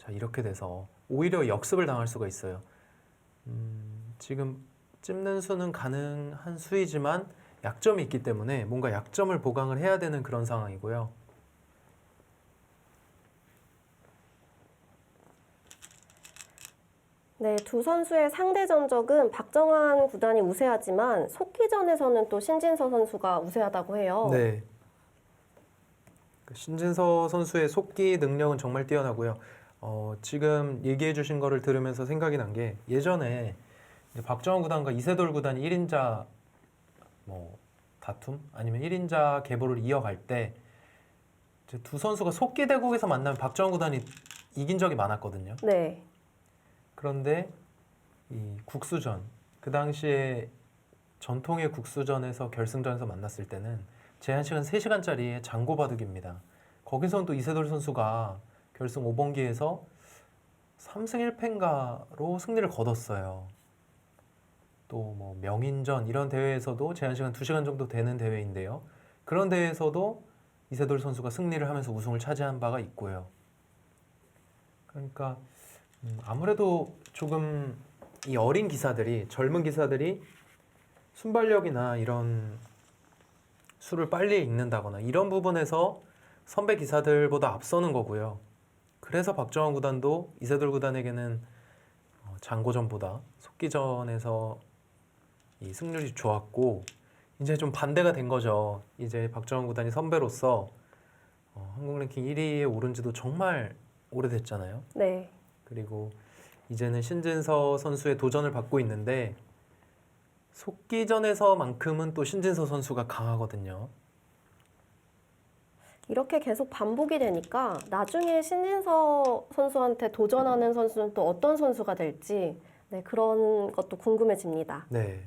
자, 이렇게 돼서 오히려 역습을 당할 수가 있어요. 지금 찝는 수는 가능한 수이지만 약점이 있기 때문에 뭔가 약점을 보강을 해야 되는 그런 상황이고요. 네, 두 선수의 상대 전적은 박정환 구단이 우세하지만 속기전에서는 또 신진서 선수가 우세하다고 해요. 네. 신진서 선수의 속기 능력은 정말 뛰어나고요. 지금 얘기해 주신 거를 들으면서 생각이 난 게 예전에 이제 박정환 구단과 이세돌 구단이 1인자 뭐 다툼 아니면 1인자 계보를 이어갈 때 이제 두 선수가 속기 대국에서 만나면 박정환 구단이 이긴 적이 많았거든요. 네. 그런데 이 국수전 그 당시에 전통의 국수전에서 결승전에서 만났을 때는 제한 시간 3시간짜리의 장고 바둑입니다. 거기서는 또 이세돌 선수가 결승 5번기에서 3승 1패인가로 승리를 거뒀어요. 또 뭐 명인전 이런 대회에서도 제한 시간 2시간 정도 되는 대회인데요. 그런 대회에서도 이세돌 선수가 승리를 하면서 우승을 차지한 바가 있고요. 그러니까 아무래도 조금 이 어린 기사들이 젊은 기사들이 순발력이나 이런 수를 빨리 읽는다거나 이런 부분에서 선배 기사들보다 앞서는 거고요. 그래서 박정환 구단도 이세돌 구단에게는 장고전보다 속기전에서 이 승률이 좋았고 이제 좀 반대가 된 거죠. 이제 박정환 구단이 선배로서 한국 랭킹 1위에 오른 지도 정말 오래됐잖아요. 네. 그리고 이제는 신진서 선수의 도전을 받고 있는데 속기전에서만큼은 또 신진서 선수가 강하거든요. 이렇게 계속 반복이 되니까 나중에 신진서 선수한테 도전하는 선수는 또 어떤 선수가 될지 네, 그런 것도 궁금해집니다. 네.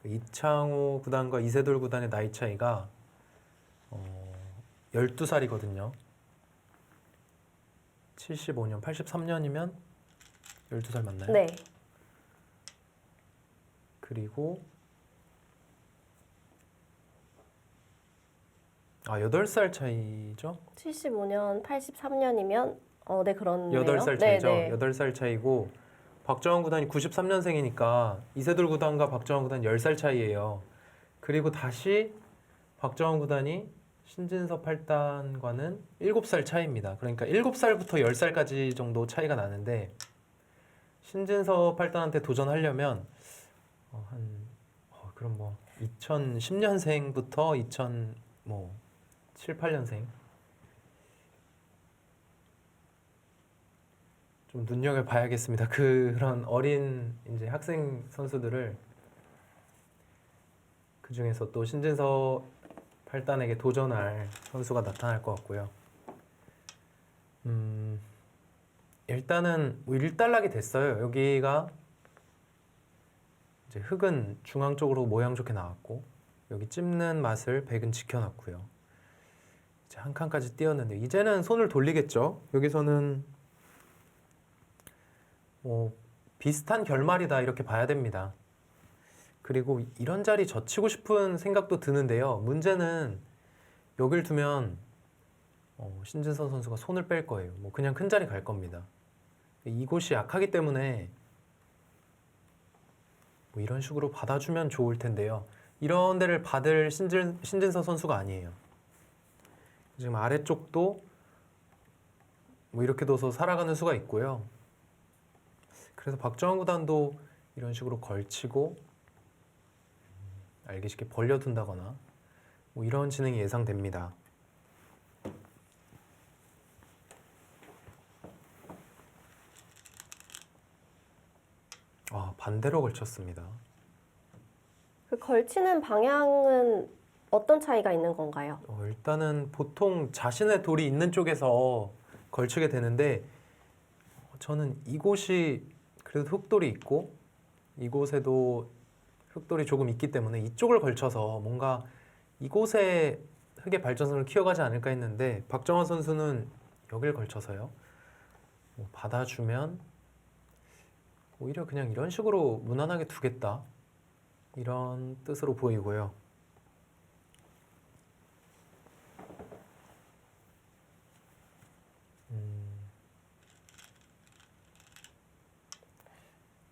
이창호 구단과 이세돌 구단의 나이 차이가 12살이거든요. 75년, 83년이면 12살 맞나요? 네. 그리고 8살 차이죠? 75년, 83년이면 네, 그렇네요. 8살 네, 차이죠. 네. 8살 차이고 박정환 구단이 93년생이니까 이세돌 구단과 박정환 구단 10살 차이예요. 그리고 다시 박정환 구단이 신진서 8단과는 7살 차이입니다. 그러니까 7살부터 10살까지 정도 차이가 나는데 신진서 8단한테 도전하려면 그럼 뭐 2010년생부터 2007, 8년생 좀 눈여겨봐야겠습니다. 그런 어린 이제 학생 선수들을 그 중에서 또 신진서 8단에게 도전할 선수가 나타날 것 같고요. 일단은 뭐 일단락이 됐어요. 여기가 이제 흙은 중앙 쪽으로 모양 좋게 나왔고 여기 찝는 맛을 백은 지켜놨고요. 이제 한 칸까지 띄었는데 이제는 손을 돌리겠죠. 여기서는 뭐 비슷한 결말이다 이렇게 봐야 됩니다. 그리고 이런 자리 젖히고 싶은 생각도 드는데요. 문제는 여길 두면 신진서 선수가 손을 뺄 거예요. 뭐 그냥 큰 자리 갈 겁니다. 이곳이 약하기 때문에 뭐 이런 식으로 받아주면 좋을 텐데요. 이런 데를 받을 신진서 선수가 아니에요. 지금 아래쪽도 뭐 이렇게 둬서 살아가는 수가 있고요. 그래서 박정환 구단도 이런 식으로 걸치고 알기 쉽게 벌려둔다거나 뭐 이런 진행이 예상됩니다. 반대로 걸쳤습니다. 그 걸치는 방향은 어떤 차이가 있는 건가요? 일단은 보통 자신의 돌이 있는 쪽에서 걸치게 되는데 저는 이곳이 그래도 흙돌이 있고 이곳에도 흙돌이 조금 있기 때문에 이쪽을 걸쳐서 뭔가 이곳에 흙의 발전성을 키워가지 않을까 했는데 박정환 선수는 여길 걸쳐서요. 뭐 받아주면 오히려 그냥 이런 식으로 무난하게 두겠다 이런 뜻으로 보이고요.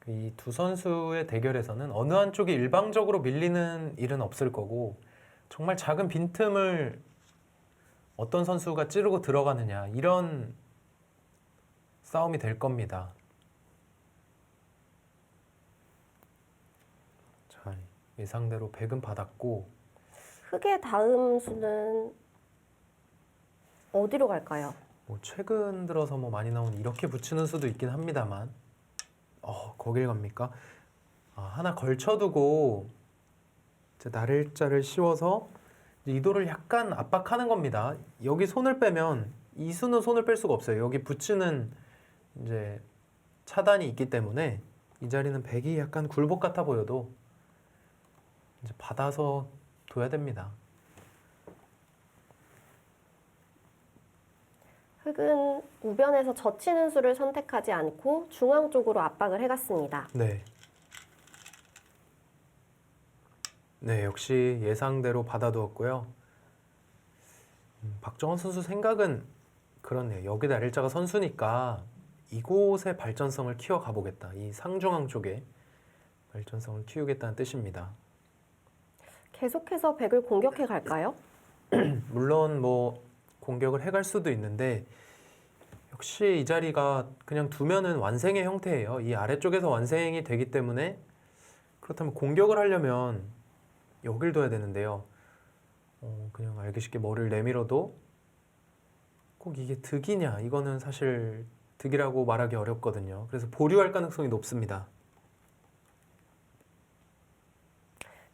이 두 선수의 대결에서는 어느 한쪽이 일방적으로 밀리는 일은 없을 거고 정말 작은 빈틈을 어떤 선수가 찌르고 들어가느냐 이런 싸움이 될 겁니다. 자, 예상대로 100은 받았고 흑의 다음 수는 어디로 갈까요? 뭐 최근 들어서 뭐 많이 나오는 이렇게 붙이는 수도 있긴 합니다만 거길 갑니까? 하나 걸쳐두고 이제 나를자를 씌워서 이도를 약간 압박하는 겁니다. 여기 손을 빼면 이 수는 손을 뺄 수가 없어요. 여기 붙이는 이제 차단이 있기 때문에 이 자리는 100이 약간 굴복 같아 보여도 이제 받아서 둬야 됩니다. 흑은 우변에서 젖히는 수를 선택하지 않고 중앙 쪽으로 압박을 해갔습니다. 네. 네, 역시 예상대로 받아두었고요. 박정원 선수 생각은 그렇네요. 여기 나를자가 선수니까 이곳의 발전성을 키워가 보겠다. 이 상중앙 쪽에 발전성을 키우겠다는 뜻입니다. 계속해서 백을 공격해 갈까요? 물론 뭐 공격을 해갈 수도 있는데 역시 이 자리가 그냥 두면은 완생의 형태예요. 이 아래쪽에서 완생이 되기 때문에 그렇다면 공격을 하려면 여길 둬야 되는데요. 그냥 알기 쉽게 머리를 내밀어도 꼭 이게 득이냐 이거는 사실 득이라고 말하기 어렵거든요. 그래서 보류할 가능성이 높습니다.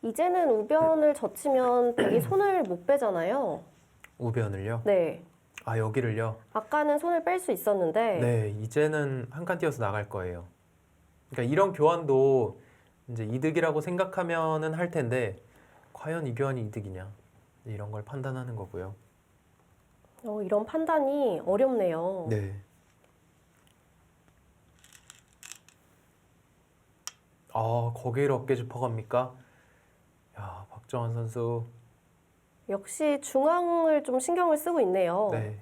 이제는 우변을 젖히면 백이 손을 못 빼잖아요. 우변을요? 네. 여기를요? 아까는 손을 뺄 수 있었는데 네, 이제는 한 칸 띄어서 나갈 거예요. 그러니까 이런 교환도 이제 이득이라고 생각하면은 할 텐데 과연 이 교환이 이득이냐 이런 걸 판단하는 거고요. 이런 판단이 어렵네요. 네. 거기를 어깨 짚어갑니까? 야, 박정환 선수. 역시 중앙을 좀 신경을 쓰고 있네요. 네.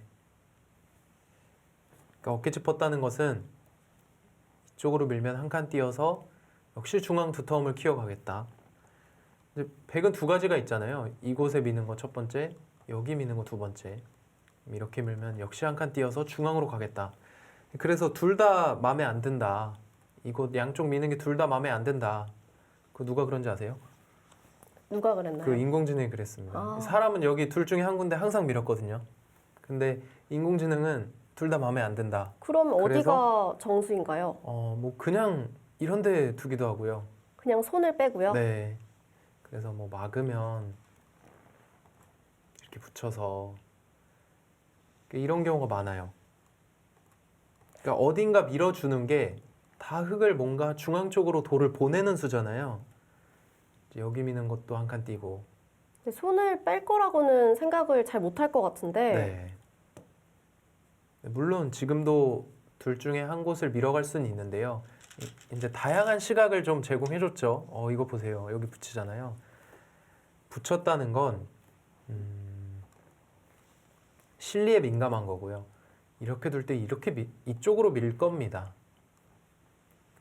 그러니까 어깨 짚었다는 것은 이쪽으로 밀면 한 칸 띄어서 역시 중앙 두터움을 키워가겠다. 근데 백은 두 가지가 있잖아요. 이곳에 미는 거 첫 번째, 여기 미는 거 두 번째. 이렇게 밀면 역시 한 칸 띄어서 중앙으로 가겠다. 그래서 둘 다 마음에 안 든다. 이곳 양쪽 미는 게 둘 다 마음에 안 든다. 그 누가 그런지 아세요? 누가 그랬나요? 그 인공지능이 그랬습니다. 아. 사람은 여기 둘 중에 한 군데 항상 밀었거든요. 근데 인공지능은 둘 다 마음에 안 든다. 그럼 그래서? 어디가 정수인가요? 뭐 그냥 이런 데 두기도 하고요. 그냥 손을 빼고요. 네. 그래서 뭐 막으면 이렇게 붙여서 이런 경우가 많아요. 그러니까 어딘가 밀어주는 게 다 흙을 뭔가 중앙 쪽으로 돌을 보내는 수잖아요. 이제 여기 미는 것도 한 칸 띄고. 근데 손을 뺄 거라고는 생각을 잘 못할 것 같은데 네. 물론 지금도 둘 중에 한 곳을 밀어갈 수는 있는데요. 이제 다양한 시각을 좀 제공해줬죠. 이거 보세요. 여기 붙이잖아요. 붙였다는 건 실리에 민감한 거고요. 이렇게 둘 때 이렇게 이쪽으로 밀 겁니다.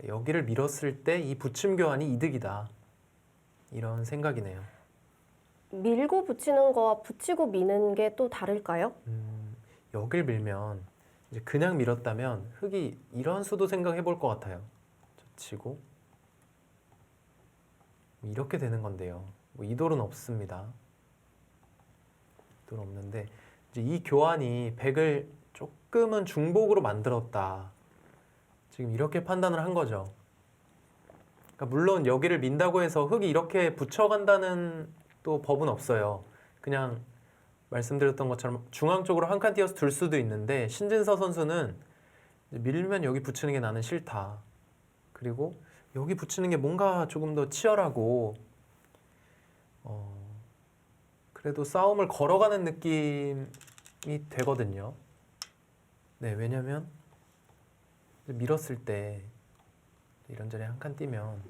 여기를 밀었을 때 이 붙임 교환이 이득이다. 이런 생각이네요. 밀고 붙이는 거와 붙이고 미는 게 또 다를까요? 여길 밀면 이제 그냥 밀었다면 흙이 이런 수도 생각해 볼 것 같아요. 치고 이렇게 되는 건데요. 뭐 이 돌은 없습니다. 이 돌 없는데 이제 이 교환이 백을 조금은 중복으로 만들었다. 지금 이렇게 판단을 한 거죠. 그러니까 물론 여기를 민다고 해서 흙이 이렇게 붙여간다는 또 법은 없어요. 그냥 말씀드렸던 것처럼 중앙 쪽으로 한 칸 띄어서 둘 수도 있는데 신진서 선수는 밀면 여기 붙이는 게 나는 싫다. 그리고 여기 붙이는 게 뭔가 조금 더 치열하고 그래도 싸움을 걸어가는 느낌이 되거든요. 네, 왜냐면 밀었을 때 이런 자리에 한 칸 띄면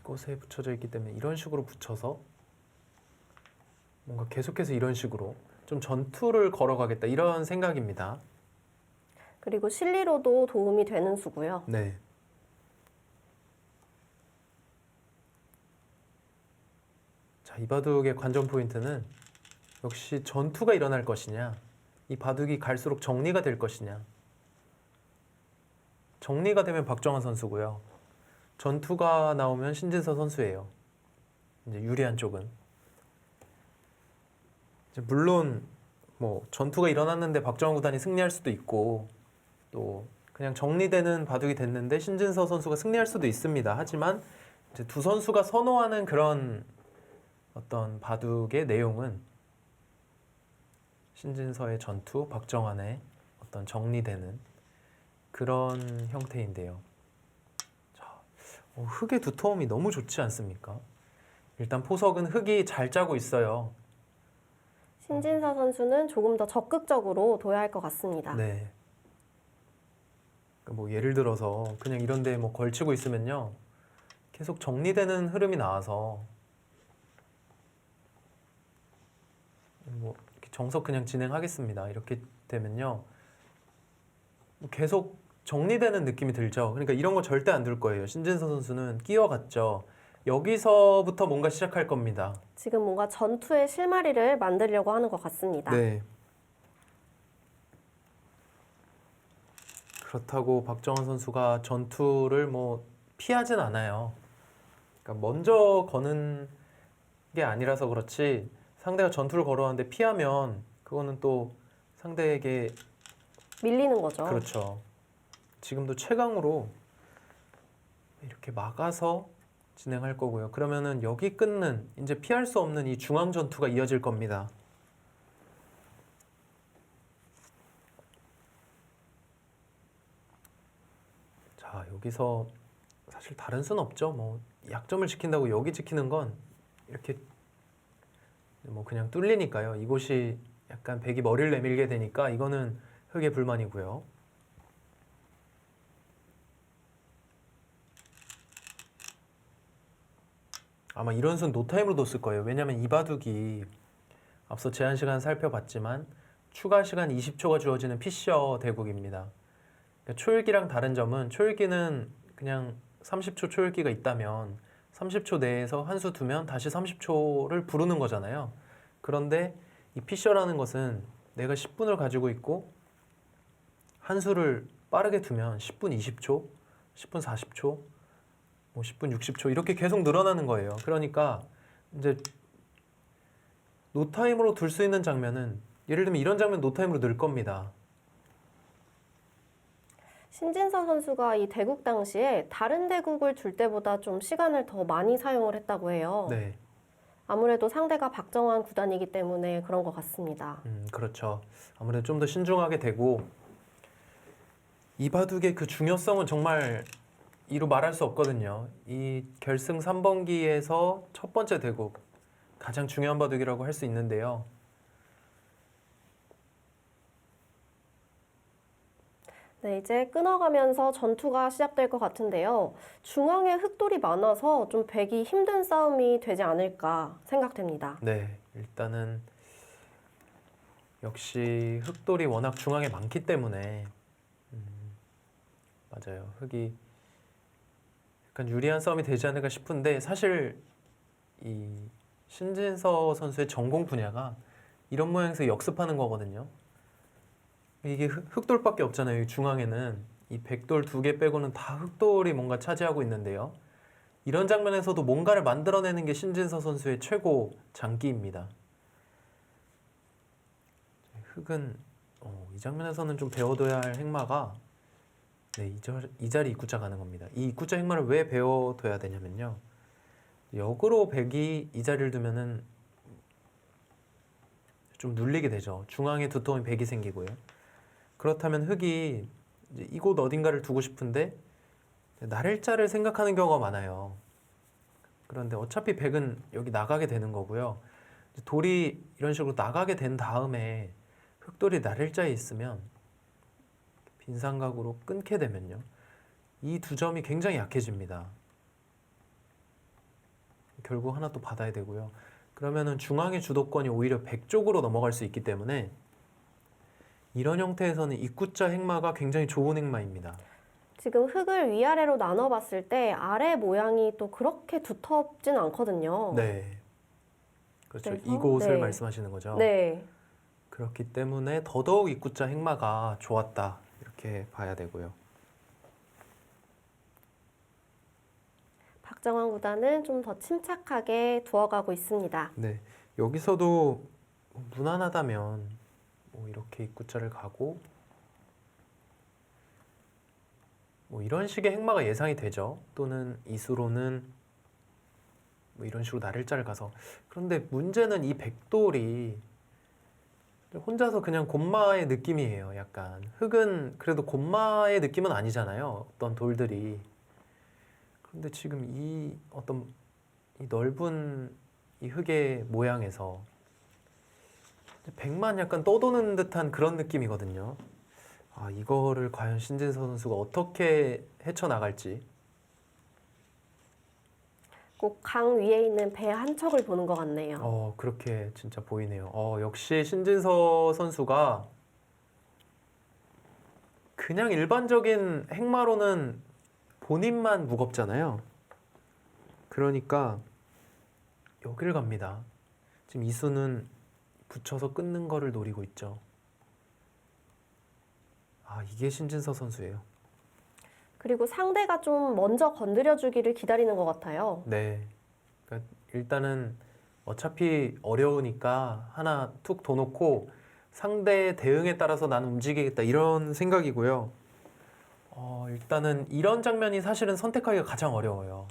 이곳에 붙여져 있기 때문에 이런 식으로 붙여서 뭔가 계속해서 이런 식으로 좀 전투를 걸어가겠다 이런 생각입니다. 그리고 실리로도 도움이 되는 수고요. 네. 자, 이 바둑의 관전 포인트는 역시 전투가 일어날 것이냐, 이 바둑이 갈수록 정리가 될 것이냐. 정리가 되면 박정환 선수고요. 전투가 나오면 신진서 선수예요. 이제 유리한 쪽은. 이제 물론 뭐 전투가 일어났는데 박정환 구단이 승리할 수도 있고 또 그냥 정리되는 바둑이 됐는데 신진서 선수가 승리할 수도 있습니다. 하지만 이제 두 선수가 선호하는 그런 어떤 바둑의 내용은 신진서의 전투, 박정환의 어떤 정리되는 그런 형태인데요. 자, 흙의 두터움이 너무 좋지 않습니까? 일단 포석은 흙이 잘 짜고 있어요. 신진서 선수는 조금 더 적극적으로 둬야 할 것 같습니다. 네. 뭐 예를 들어서 그냥 이런데 뭐 걸치고 있으면요, 계속 정리되는 흐름이 나와서 뭐 이렇게 정석 그냥 진행하겠습니다. 이렇게 되면요, 계속 정리되는 느낌이 들죠. 그러니까 이런 거 절대 안 둘 거예요. 신진서 선수는 끼어갔죠. 여기서부터 뭔가 시작할 겁니다. 지금 뭔가 전투의 실마리를 만들려고 하는 것 같습니다. 네. 그렇다고 박정환 선수가 전투를 뭐 피하진 않아요. 그러니까 먼저 거는 게 아니라서 그렇지, 상대가 전투를 걸어왔는데 피하면 그거는 또 상대에게, 밀리는 거죠. 그렇죠. 지금도 최강으로 이렇게 막아서 진행할 거고요. 그러면은 여기 끊는, 이제 피할 수 없는 이 중앙 전투가 이어질 겁니다. 자, 여기서 사실 다른 수는 없죠. 뭐 약점을 지킨다고 여기 지키는 건 이렇게 뭐 그냥 뚫리니까요. 이곳이 약간 백이 머리를 내밀게 되니까 이거는 흙의 불만이고요. 아마 이런 수는 노타임으로 뒀을 거예요. 왜냐면 이 바둑이 앞서 제한 시간 살펴봤지만 추가 시간 20초가 주어지는 피셔 대국입니다. 그러니까 초읽기랑 다른 점은, 초읽기는 그냥 30초 초읽기가 있다면 30초 내에서 한 수 두면 다시 30초를 부르는 거잖아요. 그런데 이 피셔라는 것은 내가 10분을 가지고 있고 한 수를 빠르게 두면 10분 20초, 10분 40초, 뭐 10분 60초 이렇게 계속 늘어나는 거예요. 그러니까 이제 노타임으로 둘 수 있는 장면은, 예를 들면 이런 장면 노타임으로 늘 겁니다. 신진서 선수가 이 대국 당시에 다른 대국을 줄 때보다 좀 시간을 더 많이 사용을 했다고 해요. 네, 아무래도 상대가 박정환 구단이기 때문에 그런 것 같습니다. 그렇죠. 아무래도 좀 더 신중하게 되고, 이 바둑의 그 중요성은 정말 이루 말할 수 없거든요. 이 결승 3번기에서 첫 번째 대국, 가장 중요한 바둑이라고 할 수 있는데요. 네, 이제 끊어가면서 전투가 시작될 것 같은데요. 중앙에 흑돌이 많아서 좀 배기 힘든 싸움이 되지 않을까 생각됩니다. 네, 일단은 역시 흑돌이 워낙 중앙에 많기 때문에 맞아요. 흑이 약간 유리한 싸움이 되지 않을까 싶은데, 사실 이 신진서 선수의 전공 분야가 이런 모양에서 역습하는 거거든요. 이게 흑돌밖에 없잖아요. 이 중앙에는 이 백돌 2개 빼고는 다 흑돌이 뭔가 차지하고 있는데요. 이런 장면에서도 뭔가를 만들어내는 게 신진서 선수의 최고 장기입니다. 흑은 이 장면에서는 좀 배워둬야 할 행마가, 네, 이 자리 입구자 가는 겁니다. 이 입구자 행마를 왜 배워둬야 되냐면요, 역으로 백이 이 자리를 두면은 좀 눌리게 되죠. 중앙에 두터운 백이 생기고요. 그렇다면 흑이 이제 이곳 어딘가를 두고 싶은데 나를자를 생각하는 경우가 많아요. 그런데 어차피 백은 여기 나가게 되는 거고요. 돌이 이런 식으로 나가게 된 다음에 흑돌이 나를자에 있으면 빈삼각으로 끊게 되면요, 이 두 점이 굉장히 약해집니다. 결국 하나 또 받아야 되고요. 그러면은 중앙의 주도권이 오히려 백 쪽으로 넘어갈 수 있기 때문에 이런 형태에서는 입구자 행마가 굉장히 좋은 행마입니다. 지금 흙을 위아래로 나눠봤을 때 아래 모양이 또 그렇게 두텁진 않거든요. 네. 그렇죠. 그래서, 이곳을 네. 말씀하시는 거죠. 네. 그렇기 때문에 더더욱 입구자 행마가 좋았다. 이렇게 봐야 되고요. 박정환 구단은 좀 더 침착하게 두어가고 있습니다. 네. 여기서도 무난하다면 뭐 이렇게 입구자를 가고 뭐 이런 식의 행마가 예상이 되죠. 또는 이수로는 뭐 이런 식으로 나를자를 가서 그런데 문제는 이 백돌이 혼자서 그냥 곰마의 느낌이에요. 약간 흙은 그래도 곰마의 느낌은 아니잖아요. 어떤 돌들이. 그런데 지금 이 어떤 이 넓은 이 흙의 모양에서 백만 약간 떠도는 듯한 그런 느낌이거든요. 아, 이거를 과연 신진서 선수가 어떻게 헤쳐나갈지. 꼭 강 위에 있는 배 한 척을 보는 것 같네요. 그렇게 진짜 보이네요. 역시 신진서 선수가 그냥 일반적인 행마로는 본인만 무겁잖아요. 그러니까 여기를 갑니다. 지금 이수는 붙여서 끊는 거를 노리고 있죠. 아, 이게 신진서 선수예요. 그리고 상대가 좀 먼저 건드려주기를 기다리는 것 같아요. 네. 그러니까 일단은 어차피 어려우니까 하나 툭 더 놓고 상대의 대응에 따라서 나는 움직이겠다 이런 생각이고요. 일단은 이런 장면이 사실은 선택하기가 가장 어려워요.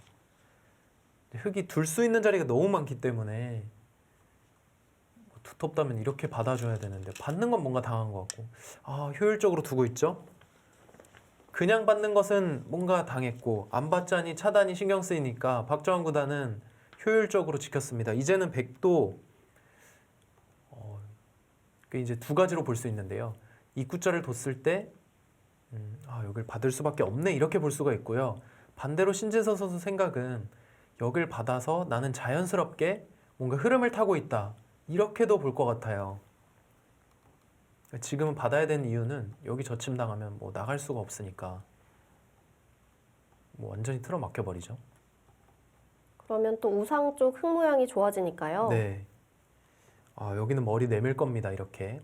흙이 둘 수 있는 자리가 너무 많기 때문에 두텁다면 이렇게 받아줘야 되는데 받는 건 뭔가 당한 것 같고 효율적으로 두고 있죠. 그냥 받는 것은 뭔가 당했고 안 받자니 차단이 신경 쓰이니까 박정환 구단은 효율적으로 지켰습니다. 이제는 백도 이제 두 가지로 볼 수 있는데요. 입구자를 뒀을 때 여길 받을 수밖에 없네 이렇게 볼 수가 있고요. 반대로 신진서 선수 생각은 여길 받아서 나는 자연스럽게 뭔가 흐름을 타고 있다 이렇게도 볼 것 같아요. 지금은 받아야 되는 이유는 여기 저침당하면 뭐 나갈 수가 없으니까 뭐 완전히 틀어막혀 버리죠. 그러면 또 우상 쪽 흙 모양이 좋아지니까요. 네. 여기는 머리 내밀 겁니다. 이렇게.